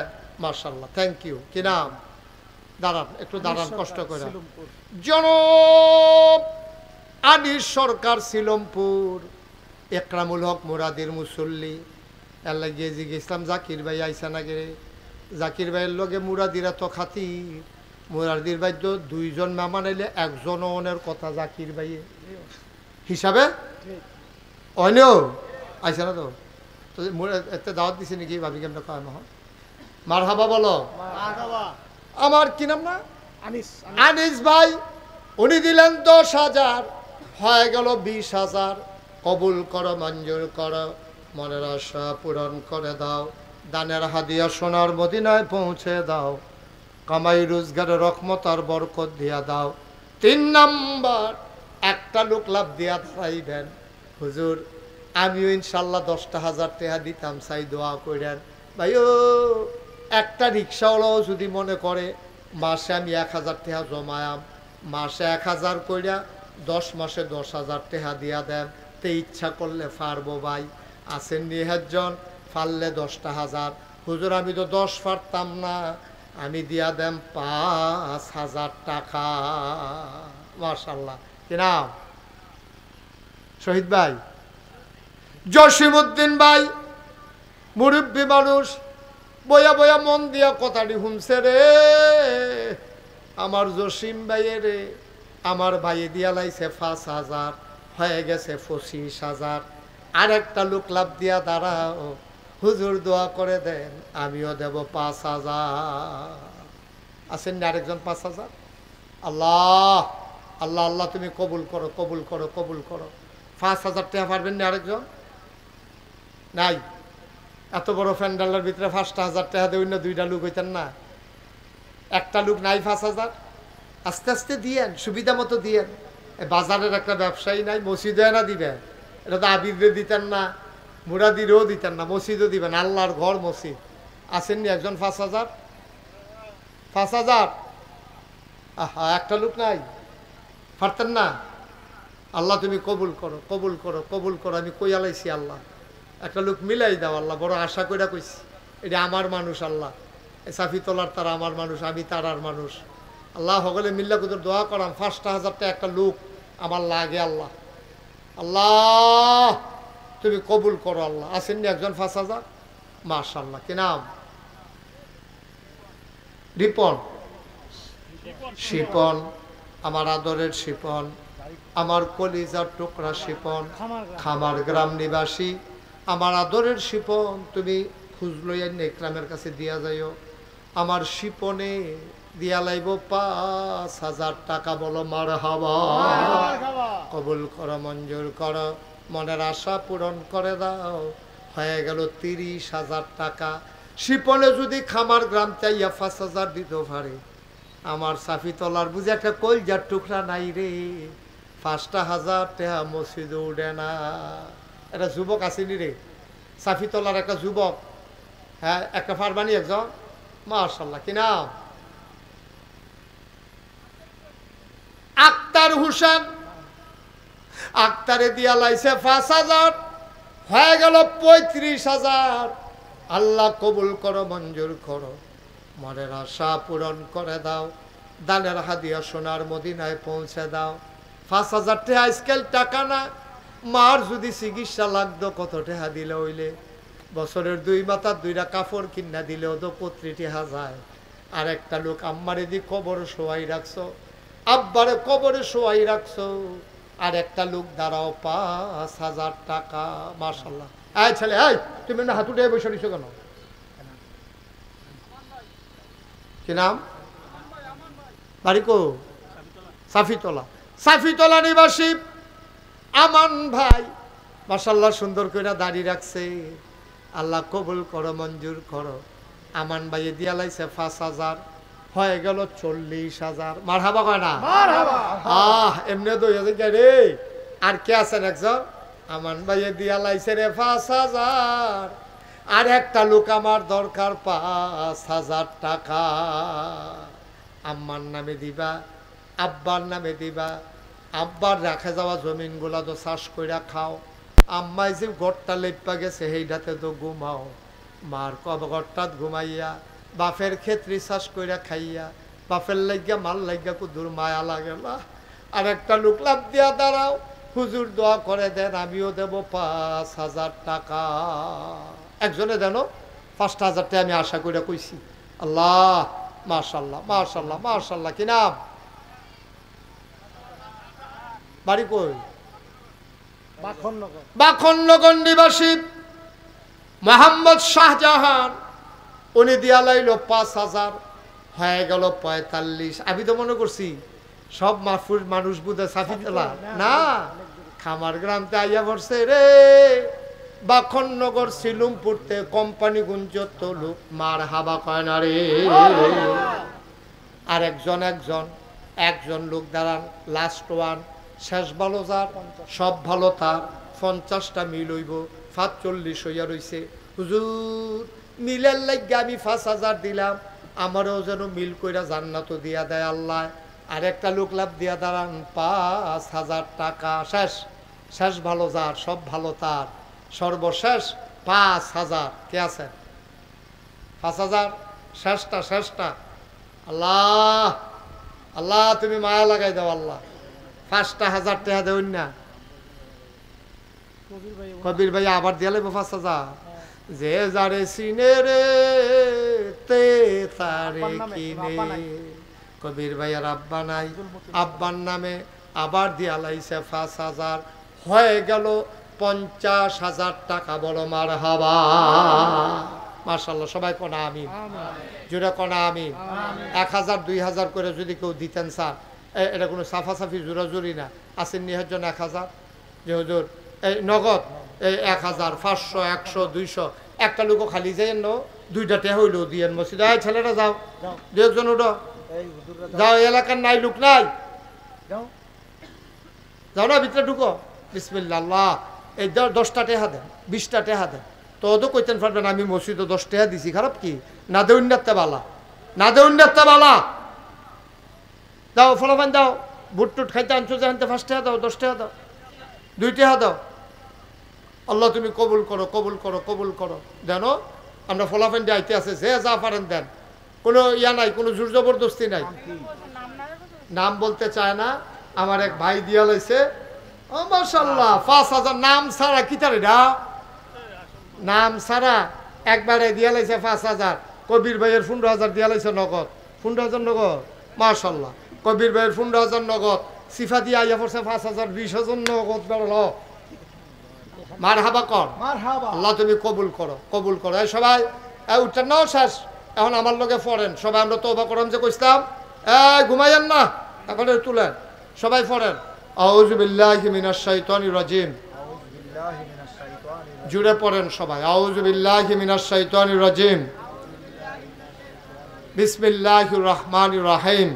মার্শাল্লাহ, থ্যাংক ইউ। কি নাম? দাঁড়ান একটু দাঁড়ান, কষ্ট করে। জনাব আনিস সরকার, শিলমপুর। একরামুল হক মুরাদির মুসল্লি। আল্লাহ গিয়ে জিজ্ঞেসলাম জাকির ভাই আইসা না গে? জাকির ভাইয়ের লগে মুরাদিরা তো খাতি, মুরাদির ভাই তো 2 জন মেহমান এলে 1 জন ওনের কথা জাকির ভাই হিসাবে অনেও আইসা না? তো এতে দাওয়াত দিছে নাকি? ভাবি কেমন কয় মহ মারহাবা বলো। আমার কি নাম না? আনিস ভাই। উনি দিলেন 10,000, হয়ে গেল 20,000। কবুল করো, মঞ্জুর করো, মনের আশা পূরণ করে দাও, দানের হাদিয়া সোনার মদিনায় পৌঁছে দাও, কামাই রোজগারের রহমত আর বরকত দিয়া দাও। 3 নাম্বার, একটা লোক লাভ দিয়া চাইবেন, হুজুর আমিও ইনশাল্লাহ 10,000 টাকা দিতাম, চাই দোয়া করেন। ভাইও একটা রিক্সাওয়ালাও যদি মনে করে মাসে আমি 1,000 টাকা জমায়াম, মাসে 1,000 কইরা 10 মাসে 10,000 টাকা দিয়া দেন, তে ইচ্ছা করলে পারবো ভাই। আসেন নিহাজন, পারলে 10,000। হুজুর আমি তো 10 পারতাম না, আমি দিয়া দেন 5,000 টাকা। মাশাআল্লাহ। কি নাম? শহীদ ভাই, জসিমউদ্দিন ভাই, মুরব্বী মানুষ, বয়া বয়া মন দিয়া কথাটি শুনছে রে। আমার জসিম ভাইয়ে রে, আমার ভাইয়ে দিয়া লাইছে 5,000, হয়ে গেছে 25,000। আরেকটা লোক লাভ দিয়া দাঁড়াও, হুজুর দোয়া করে দেন, আমিও দেব 5,000। আছেন না আরেকজন? 5,000। আল্লাহ আল্লাহ আল্লাহ তুমি কবুল করো, কবুল করো, কবুল করো। 5,000 টাকা পারবেন না আরেকজন? নাই? এত বড় প্যান্ডেলের ভিতরে 5,000 টাকা দেবেন না? 2টা লোক হইতেন না? একটা লোক নাই 5,000? আস্তে আস্তে দিয়েন, সুবিধা মতো দিয়েন। বাজারের একটা ব্যবসায়ী নাই, মসজিদে না দিবেন? এটা তো আবিরে দিতেন না, মুরাদিরেও দিতেন না, মসজিদও দিবেন, আল্লাহর ঘর মসজিদ। আসেননি একজন? 5,000? 5,000? আহা, একটা লোক নাই, পারতেন না? আল্লাহ তুমি কবুল করো, কবুল করো, কবুল করো। আমি কই আলাইছি আল্লাহ, একটা লোক মিলাই দাও আল্লাহ, বড় আশা কইরা কইছি। এটা আমার মানুষ আল্লাহ, সাফি তোলার তারা আমার মানুষ, আমি তারার মানুষ। আল্লাহ সকলে মিল্লা কুদুর দোয়া করাম, 5,000 টাকা একটা লোক আমার লাগে আল্লাহ। আল্লাহ তুমি কবুল করো আল্লাহ। আসেননি একজন? 5,000? মাশাআল্লাহ। কি নাম? রিপন। শিপন, আমার আদরের শিপন, আমার কলিজার টুকরা শিপন, খামার গ্রাম নিবাসী, আমার আদরের শিপন, তুমি খুঁজ লইয়া নেকরামের কাছে দিয়া যাইও। আমার শিপনে দিয়া লাইব 5,000 টাকা। বলো মারহাবা। কবুল করো, মঞ্জুর করো, মনের আশা পূরণ করে দাও। হয়ে গেল 30,000 টাকা। শিপনে যদি খামার গ্রাম চাইয়া 5,000 দিতে পারে, আমার সাফি তলার বুঝে একটা কলজার টুকরা নাই রে, 5,000 টাকা মসজিদে উঠে না। একটা যুবক আসেনি রে, সাফি তলার একটা যুবক, হ্যাঁ, একটা ফারবানি একজন। মাশাআল্লাহ। কি নাম? আক্তার হোসেন। আক্তারে দিয়া লাইছে 5,000, হয়ে গেল 35,000। আল্লাহ কবুল করো, মঞ্জুর করো, মনের আশা পূরণ করে দাও, দানের হাদিয়া সোনার মদিনায় পৌঁছে দাও। 5,000 টাকা আজকাল টাকা না। মার যদি চিকিৎসা লাগতো কত টাকা দিলে হইলে? বছরের 2 মাথার 2টা কাপড় কিনা দিলেও তো 35 টাকা যায়। আর একটা লোক আম্মারে দি কবর শোয়াই রাখছো, আব্বারে কবরে শোয়াই রাখছো, আর একটা লোক দাঁড়াও 5,000 টাকা। মাশাআল্লাহ। এই ছেলে, এই তুমি না হাত উঠে বসে রইছো কেন? কি নাম? বাড়ি কো? সাফিতলা। সাফিতলা নিবাসী আমান ভাই মাশাআল্লাহ সুন্দর করে দাড়ি রাখছে। আল্লাহ কবুল করো, মঞ্জুর করো। আমান ভাইয়ে দিয়া লাইছে 5,000, হয়ে গেল 40,000। মারহাবা কয় না? এমনি তো রে। আর কে আছেন একজন? আমান ভাইয়ে দিয়া লাইছে রে 5,000। আর একটা লোক আমার দরকার 5,000 টাকা। আম্মার নামে দিবা, আব্বার নামে দিবা। আব্বার রাখে যাওয়া জমিনগুলা তো চাষ কইরা খাও। আম্মাই যে গড়টা লেপা গেছে সেইটাতে তো ঘুমাও। মার ঘরটাত ঘুমাইয়া বাপের ক্ষেত্রে চাষ কইরা খাইয়া বাপের লাগিয়া মাল লাগিয়া কুদুর মায়া লাগে না। আর একটা লোক লাভ দিয়া দাঁড়াও, হুজুর দোয়া করে দেন, আমিও দেব 5,000 টাকা। একজনে দেন 5,000 টাকা আমি আশা করে কইছি। আল্লাহ মাশাআল্লাহ মাশাআল্লাহ মাশাআল্লাহ। কি নাম? বাড়ি কই? বাখননগর নিবাসী মোহাম্মদ শাহজাহান। উনি দিয়া লাইল 5,000, হয়ে গেল 45। আমি তো মনে করছি সব মাহফুজ মানুষ বুঝে সাফি তেলা না, খামার গ্রামতে আইয়া পড়ছে রে। বাখননগর সিলুমপুরতে কোম্পানি গুঞ্জ তলু মার হাবা কয় না রে। আর একজন লোক দাঁড়ান, লাস্ট ওয়ান, শেষ ভালো যার, সব ভালো তার। 50টা মিল হইব, 45 হইয়া রইছে। হুজুর মিলের লাগে আমি 5,000 দিলাম, আমারও যেন মিল কইরা জান্নাত দিয়া দেয় আল্লাহ। আর একটা লোক লাভ দিয়া দাঁড়ান 5,000 টাকা। শেষ ভালো যার, সব ভালো তার, সর্বশেষ 5,000। কে আছেন? 5,000 শেষটা। আল্লাহ আল্লাহ তুমি মায়া লাগাই দাও আল্লাহ। 5,000 টাকা দেউন না। কবির ভাই আবার দিয়া লাগবে 5,000। যে যারে চিনে রে তে তারে কিনে। কবির ভাইয়ার আব্বা নাই, আব্বার নামে আবার দিয়া লাইছে 5,000, হয়ে গেল 50,000 টাকা। বলো মারহাবা। মাশাআল্লাহ। সবাই কোনা আমিন, জোরে কোনা আমিন। 1,000 2,000 করে যদি কেউ দিতেন স্যার, এটা কোনো সাফাসাফি জোরাজুরি না। আসেন নিহার জন্য 1,000 যে হুজুর এই নগদ, এই 1,000 500 100 200। একটা লোকও খালি যাইয়েন না, 2টা টেহা হইলেও দিয়েন মসজিদে। এই ছেলেরা যাও, দু একজন উঠো, যাও। এলাকার নাই লোক নাই, যাও না ভিতরে ঢুকো। বিসমিল্লাহ। আল্লাহ এই 10টা টেহা দেন, 20টা টেহা দেন। তো ওদের কইতেন পারবেন আমি মসজিদে 10 টেহা দিছি, খারাপ কি? না দে উন্নতে বালা, না দে উন্নতে বালা। দাও ফলাফান দাও, বুট টুট খাইতে আনছো যেখানতে 5 টাকা দাও, 10 টাকা দাও, 2 টাকা দাও। আল্লাহ তুমি কবুল করো, কবুল করো, কবুল করো। জানো আমরা ফলাফান দিয়ে আইতে আছে, যে যা পারেন দেন, কোনো ইয়া নাই, কোনো জোর জবরদস্তি নাই। নাম বলতে চায় না। আমার এক ভাই দিয়া লাইছে মাশাআল্লাহ 5,000 নাম ছাড়া। কি তারে না নাম ছাড়া একবারে দিয়া লাইছে 5,000। কবির ভাইয়ের 15,000 দিয়া লাইছে নগদ। 15,000 নগদ। মাশাআল্লাহ। কবির ভাইয়ের 15,000 নগদ। সিফা দিয়ে আইয়া পড়ছে 5,000 20,000 নগদ। বেরোলো মারহাবা কর। আল্লাহ তুমি কবুল করো, কবুল করো। এই সবাই উঠছেন নাও শেষ। এখন আমার লগে পড়েন সবাই। আমরা তওবা করলাম যে কইতাম ঘুমাইয়েন না, এখন তুলেন সবাই পড়েন। আউযু বিল্লাহি মিনাশ শাইতানির রাজিম। জুড়ে পড়েন সবাই। আউযু বিল্লাহি মিনাশ শাইতানির রাজিম। বিসমিল্লাহির রহমানির রহিম।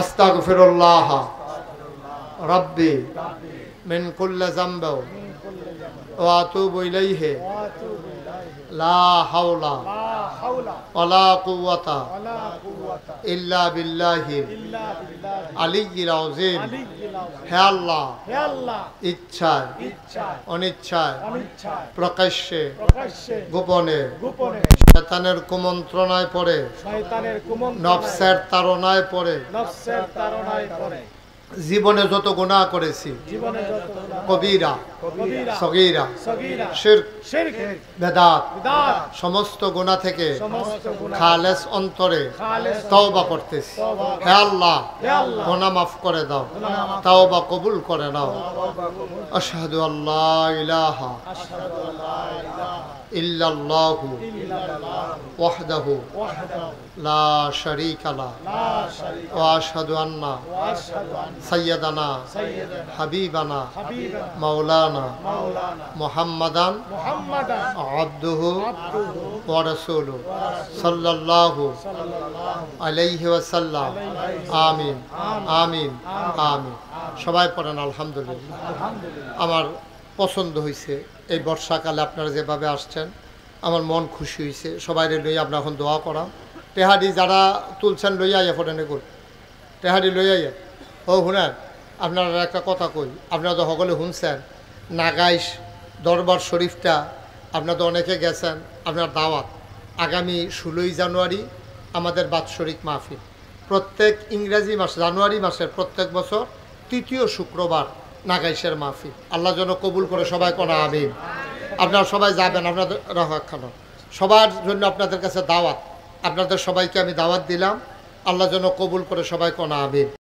আস্তাগফিরুল্লাহ রাব্বি মিন কুল্লি যামবি ওয়া আতুবু ইলাইহি লা হাওলা ওয়ালা কুওয়াতা ইল্লা বিল্লাহিল আলিয়্যিল আযীম। হে আল্লাহ, ইচ্ছায় অনিচ্ছায় প্রকাশ্যে গোপনে শয়তানের কুমন্ত্রণায় পড়ে, নফসের তাড়নায় পড়ে জীবনে যত গুনাহ করেছি, কবিরা সগীরা শিরক বেদাত সমস্ত গুনাহ থেকে খালেস অন্তরে তওবা করতেছি। হে আল্লাহ, গুনাহ মাফ করে দাও, তওবা কবুল করে নাও। আশহাদু আল্লা ইলাহা ইল্লাল্লাহু ওয়াহদাহু লা শারীকা লা ওয়া আশহাদু আন্না সাইয়্যিদানা হাবিবানা মাওলানা মুহাম্মাদান আবদুহু ওয়া রাসূলুহু সাল্লাল্লাহু আলাইহি ওয়াসাল্লাম। আমিন আমিন আমিন। সবাই পড়েন আলহামদুলিল্লাহ। আমার পছন্দ হয়েছে এই বর্ষাকালে আপনারা যেভাবে আসছেন, আমার মন খুশি হয়েছে। সবাই লইয়া আপনার এখন দোয়া করাম। টেহারি যারা তুলছেন লইয়া আইয়া ফোটেন এগুলো টেহারি লইয়া আইয়া। ও শুনেন, আপনারা একটা কথা কই, আপনারা তো সকলে শুনছেন নাগাইশ দরবার শরীফটা আপনারা তো অনেকে গেছেন। আপনার দাওয়াত আগামী 16ই জানুয়ারি আমাদের বাৎসরিক মাহফিল। প্রত্যেক ইংরেজি মাস জানুয়ারি মাসের প্রত্যেক বছর তৃতীয় শুক্রবার নাগাইশের মাহফিল। আল্লাহ যেন কবুল করে সবাই কোনা আমিন। আপনারা সবাই যাবেন, আপনাদের রাখানো সবার জন্য আপনাদের কাছে দাওয়াত। আপনাদের সবাইকে আমি দাওয়াত দিলাম, আল্লাহ যেন কবুল করে সবাই কোনা আমিন।